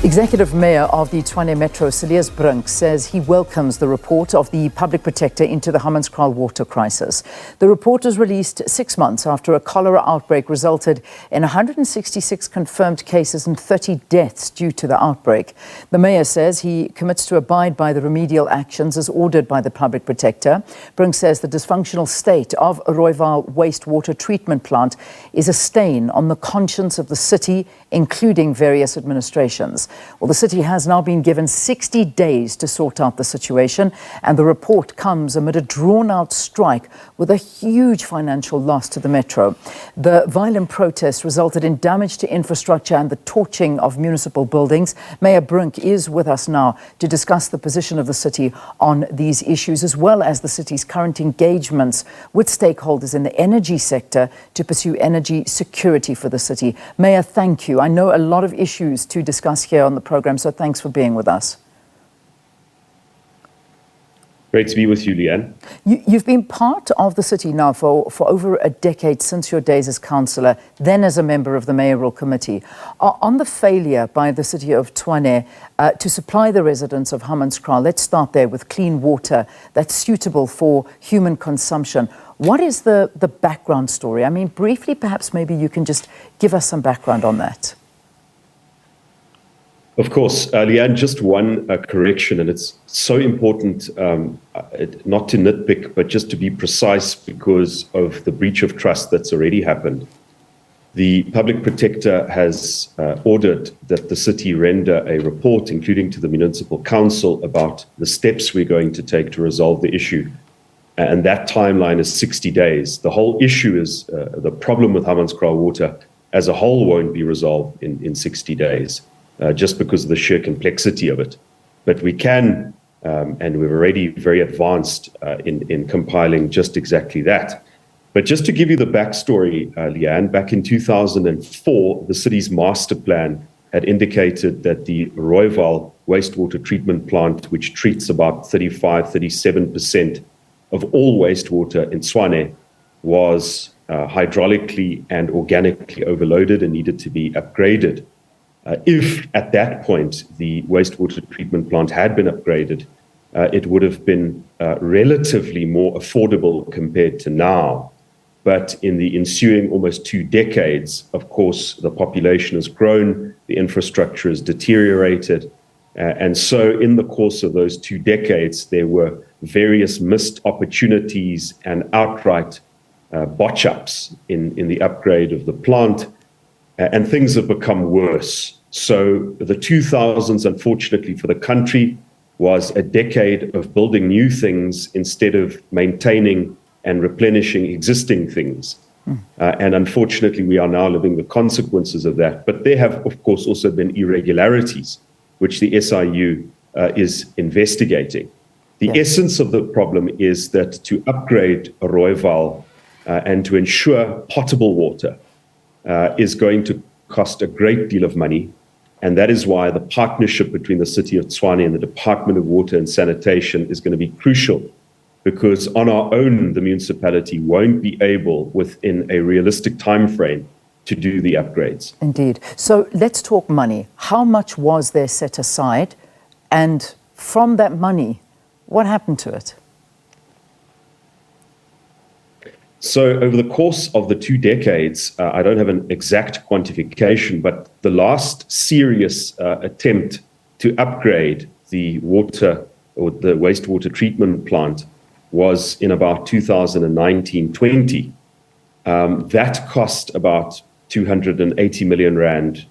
Executive Mayor of the Tshwane Metro, Cilliers Brink, says he welcomes the report of the Public Protector into the Hammanskraal water crisis. The report was released 6 months after a cholera outbreak resulted in 166 confirmed cases and 30 deaths due to the outbreak. The Mayor says he commits to abide by the remedial actions as ordered by the Public Protector. Brink says the dysfunctional state of Rooiwal wastewater treatment plant is a stain on the conscience of the city, including various administrations. Well, the city has now been given 60 days to sort out the situation, and the report comes amid a drawn-out strike with a huge financial loss to the metro. The violent protests resulted in damage to infrastructure and the torching of municipal buildings. Mayor Brink is with us now to discuss the position of the city on these issues, as well as the city's current engagements with stakeholders in the energy sector to pursue energy security for the city. Mayor, thank you. I know a lot of issues to discuss here on the program, so thanks for being with us. Great to be with you, Leanne. You've been part of the city now for over a decade, since your days as councillor, then as a member of the mayoral committee. On the failure by the city of Tshwane to supply the residents of Hammanskraal, let's start there, with clean water that's suitable for human consumption. What is the background story? I mean, briefly, perhaps maybe you can just give us some background on that. Of course, Leanne, just one correction, and it's so important not to nitpick, but just to be precise because of the breach of trust that's already happened. The Public Protector has ordered that the city render a report, including to the Municipal Council, about the steps we're going to take to resolve the issue. And that timeline is 60 days. The whole issue is the problem with Hammanskraal water as a whole won't be resolved in 60 days. Just because of the sheer complexity of it. But we can, and we're already very advanced in compiling just exactly that. But just to give you the backstory, Leanne, back in 2004, the city's master plan had indicated that the Rooiwal wastewater treatment plant, which treats about 37% of all wastewater in Tshwane, was hydraulically and organically overloaded and needed to be upgraded. If at that point the wastewater treatment plant had been upgraded, it would have been relatively more affordable compared to now. But in the ensuing almost 2 decades, of course, the population has grown, the infrastructure has deteriorated. And so in the course of those 2 decades, there were various missed opportunities and outright botch-ups in the upgrade of the plant. And things have become worse. So the 2000s, unfortunately for the country, was a decade of building new things instead of maintaining and replenishing existing things. And unfortunately, we are now living the consequences of that. But there have, of course, also been irregularities, which the SIU is investigating. The essence of the problem is that to upgrade Rooiwal and to ensure potable water is going to cost a great deal of money. And that is why the partnership between the City of Tshwane and the Department of Water and Sanitation is going to be crucial, because on our own, the municipality won't be able, within a realistic time frame, to do the upgrades. Indeed. So let's talk money. How much was there set aside? And from that money, what happened to it? So over the course of the 2 decades, I don't have an exact quantification, but the last serious attempt to upgrade the water or the wastewater treatment plant was in about 2019-20. That cost about 280 million rand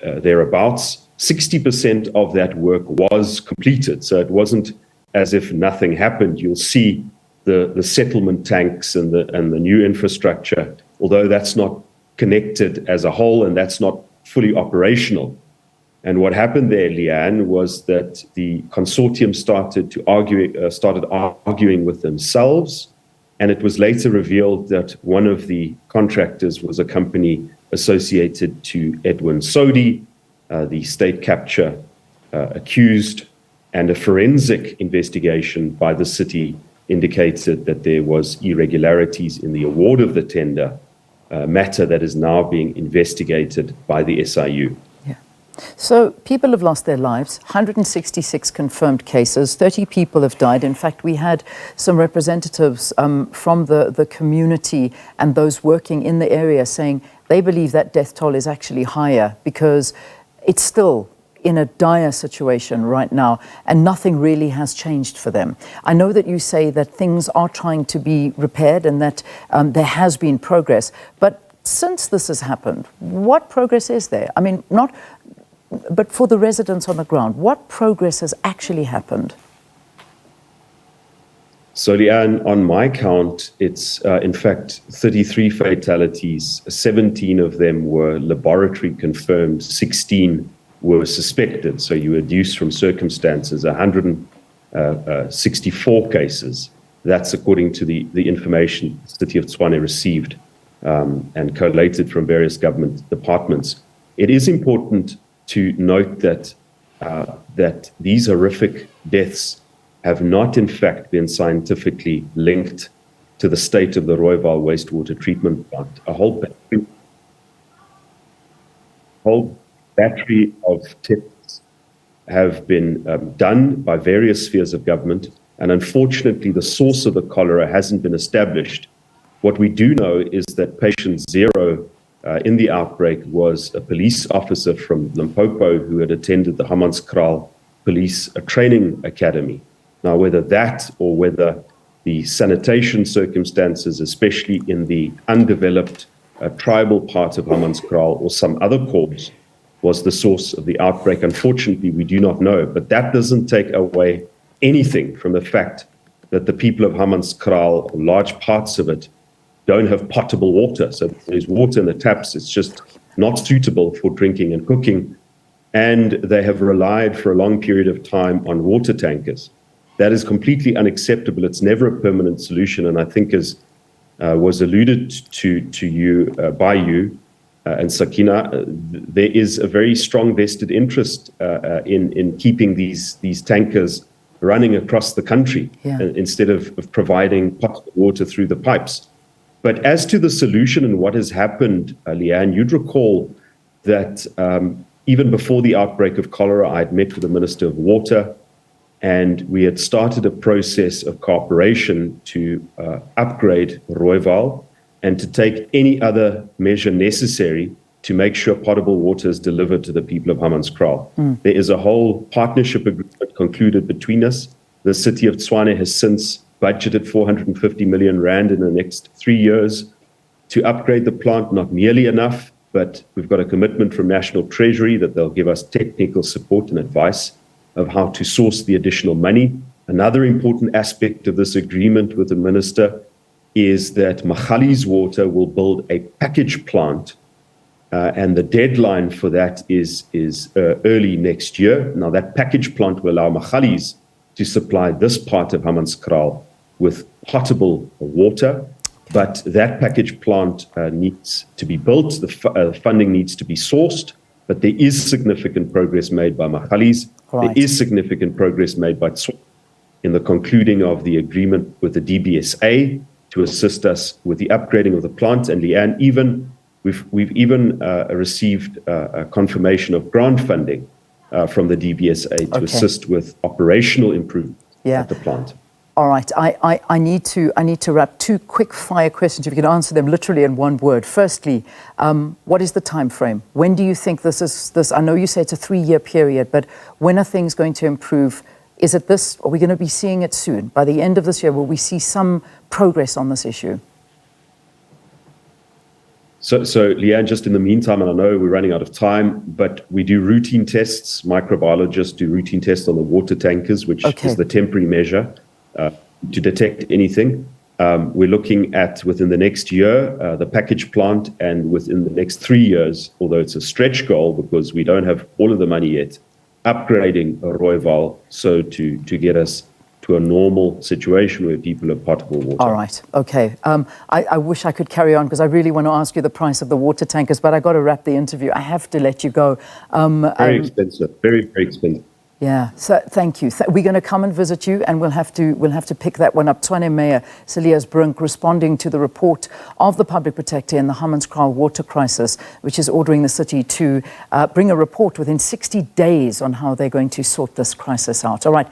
thereabouts. 60% of that work was completed, so it wasn't as if nothing happened. You'll see the settlement tanks and the new infrastructure, although that's not connected as a whole and that's not fully operational. And what happened there, Leanne, was that the consortium started arguing with themselves, and it was later revealed that one of the contractors was a company associated to Edwin Sodi, the state capture accused, and a forensic investigation by the city indicated that there was irregularities in the award of the tender, matter that is now being investigated by the SIU. Yeah. So people have lost their lives, 166 confirmed cases, 30 people have died. In fact, we had some representatives from the community and those working in the area saying they believe that death toll is actually higher because it's still in a dire situation right now and nothing really has changed for them. I know that you say that things are trying to be repaired and that there has been progress, but since this has happened, what progress is there? I mean, but for the residents on the ground, what progress has actually happened? So, Leanne, on my count, it's in fact 33 fatalities. 17 of them were laboratory confirmed, 16 were suspected. So you reduce from circumstances 164 cases. That's according to the information the city of Tshwane received and collated from various government departments. It is important to note that these horrific deaths have not, in fact, been scientifically linked to the state of the Rooiwal wastewater treatment plant. A whole battery of tests have been done by various spheres of government, and unfortunately, the source of the cholera hasn't been established. What we do know is that patient zero in the outbreak was a police officer from Limpopo who had attended the Hammanskraal police training academy. Now, whether that or whether the sanitation circumstances, especially in the undeveloped tribal part of Hammanskraal or some other cause, was the source of the outbreak, unfortunately, we do not know. But that doesn't take away anything from the fact that the people of Hammanskraal, large parts of it, don't have potable water. So there's water in the taps. It's just not suitable for drinking and cooking. And they have relied for a long period of time on water tankers. That is completely unacceptable. It's never a permanent solution. And I think as was alluded to you by you and Sakina, there is a very strong vested interest in keeping these tankers running across the country instead of providing potable water through the pipes. But as to the solution and what has happened, Leanne, you'd recall that even before the outbreak of cholera, I had met with the Minister of Water, and we had started a process of cooperation to upgrade Rooiwal and to take any other measure necessary to make sure potable water is delivered to the people of Hammanskraal. There is a whole partnership agreement concluded between us. The city of Tshwane has since budgeted 450 million rand in the next 3 years to upgrade the plant. Not nearly enough, but we've got a commitment from National Treasury that they'll give us technical support and advice of how to source the additional money. Another important aspect of this agreement with the minister is that Cilliers Water will build a package plant, and the deadline for that is early next year. Now, that package plant will allow Cilliers to supply this part of Hammanskraal with potable water, but that package plant needs to be built. The funding needs to be sourced, but there is significant progress made by Cilliers. Right. There is significant progress made by Tshwane in the concluding of the agreement with the DBSA to assist us with the upgrading of the plant. And Leanne, we've even received a confirmation of grant funding from the DBSA to assist with operational improvement at the plant. All right, I need to wrap. 2 quick fire questions, if you can answer them literally in one word. Firstly, what is the time frame? When do you think this? I know you say it's a 3-year period, but when are things going to improve? Is it this? Are we going to be seeing it soon? By the end of this year, will we see some progress on this issue? So Leanne, just in the meantime, and I know we're running out of time, but we do routine tests. Microbiologists do routine tests on the water tankers, which is the temporary measure to detect anything. We're looking at, within the next year, the package plant, and within the next 3 years, although it's a stretch goal because we don't have all of the money yet, upgrading Rooiwal so to get us to a normal situation where people have potable water. All right, okay. I wish I could carry on because I really want to ask you the price of the water tankers, but I got to wrap the interview. I have to let you go. Very expensive, very, very expensive. Yeah, so thank you. We're going to come and visit you, and we'll have to pick that one up. Tshwane Mayor Cilliers Brink responding to the report of the Public Protector in the Hammanskraal water crisis, which is ordering the city to bring a report within 60 days on how they're going to sort this crisis out. All right.